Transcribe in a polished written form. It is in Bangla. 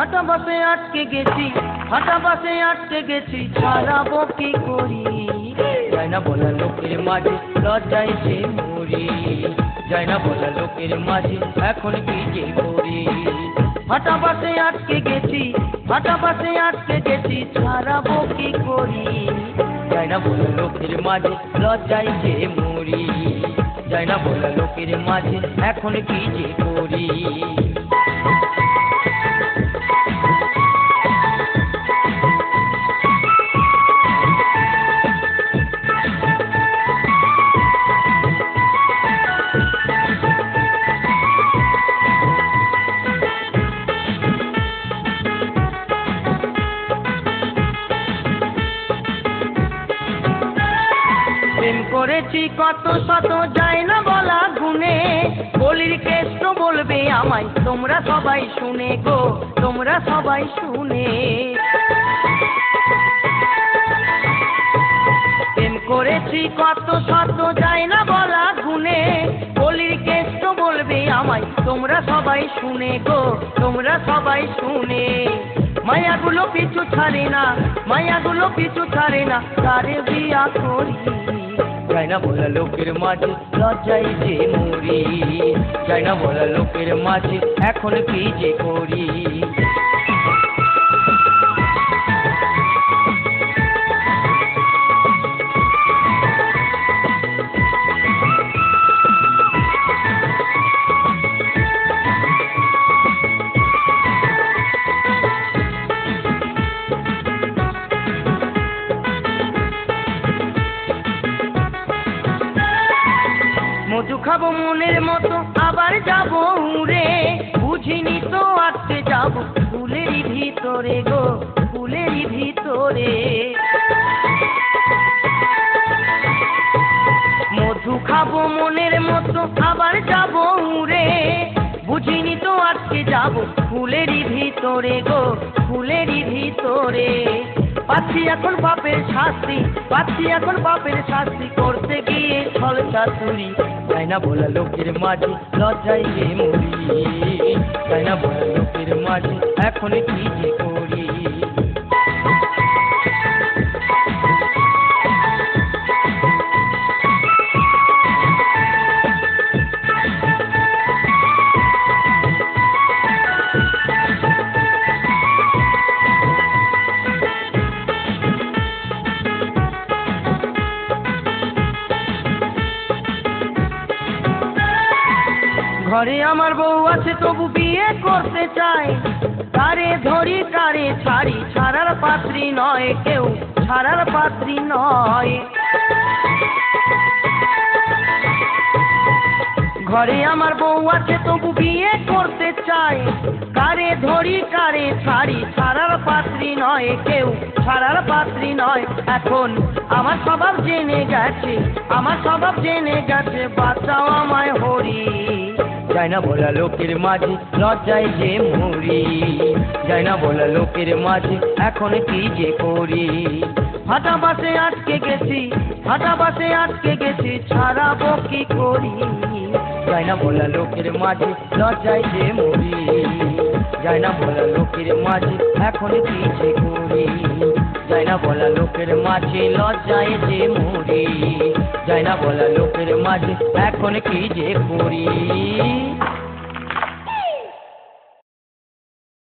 ফাটা বাসে আটকে গেছি, ফাটা বাসে আটকে গেছি, ছাড়াবো কি করি? যায় না বলা লোকের মাঝে, লজ্জায় যে মরি। যায় না বলা লোকের মাঝে, এখন কি যে করি? ফাটা বাসে আটকে গেছি, ফাটা বাসে আটকে গেছি, ছাড়াবো কি করি? যায় না বলা লোকের মাঝে, লজ্জায় যে মরি। যায় না বলা লোকের মাঝে, এখন কি যে করি? প্রেম করেছি কত শত, যায় না বলা গুনে, বলির কেষ্ট বলবে আমায়, তোমরা সবাই শুনে গো, তোমরা সবাই শুনে। প্রেম করেছি কত শত, যায় না বলা গুনে, বলির কেষ্ট বলবে আমায়, তোমরা সবাই শুনে গো, তোমরা সবাই শুনে। মায়াগুলো পিছু ছাড়ে না, মায়াগুলো পিছু ছাড়ে না, তারে বিয়া করি। যায় না বলা লোকের মাঝে, লজ্জায় যে মরি। যায় না বলা লোকের মাঝে, এখন কি যে করি? মধু খাবো মনের মতো, আবার যাবো উড়ে, বুঝিনি তো আটকে যাবো ফুলেরই ভিতরে গো, ফুলেরই ভিতরে। মধু খাবো মনের মতো, আবার যাবো উড়ে, বুঝিনি তো আটকে যাবো ফুলেরই ভিতরে গো, ফুলেরই ভিতরে। পাচ্ছি এখন পাপের শাস্তি, পাচ্ছি এখন পাপের শাস্তি, করতে গিয়ে ছল চাতুরি। যায় না বলা লোকের মাঝে, লজ্জায় যে মরি। যায় না বলা লোকের মাঝে, এখন কি যে করি? ঘরে আমার বউ আছে তবু বিয়ে করতে চাই, কারে ধরি কারে ছাড়ি, ছাড়ার পাত্রী নয় কেউ, ছাড়ার পাত্রী নয়। ঘরে আমার বউ আছে তবু বিয়ে করতে চাই, কারে ধরি কারে ছাড়ি, ছাড়ার পাত্রী নয় কেউ, ছাড়ার পাত্রী নয়। এখন আমার স্বভাব জেনে গেছে, আমার স্বভাব জেনে গেছে, বাঁচাও আমায় হরি। যায় না বলা লোকের মাঝে, লজ্জায় যে মরি। যায় না বলা লোকের মাঝে, এখন কি যে করি? ফাটা বাসে আটকে গেছি, ফাটা বাসে আটকে গেছি, ছাড়াবো কি করি? যায় না বলা লোকের মাঝে, লজ্জায় যে মরি। যায় না বলা লোকের মাঝে, এখন কি যে করি? যায় না বলা লোকের মাঝে, লজ্জায় যে মরি। যায় না বলা লোকের মাঝে, এখন কি যে করি?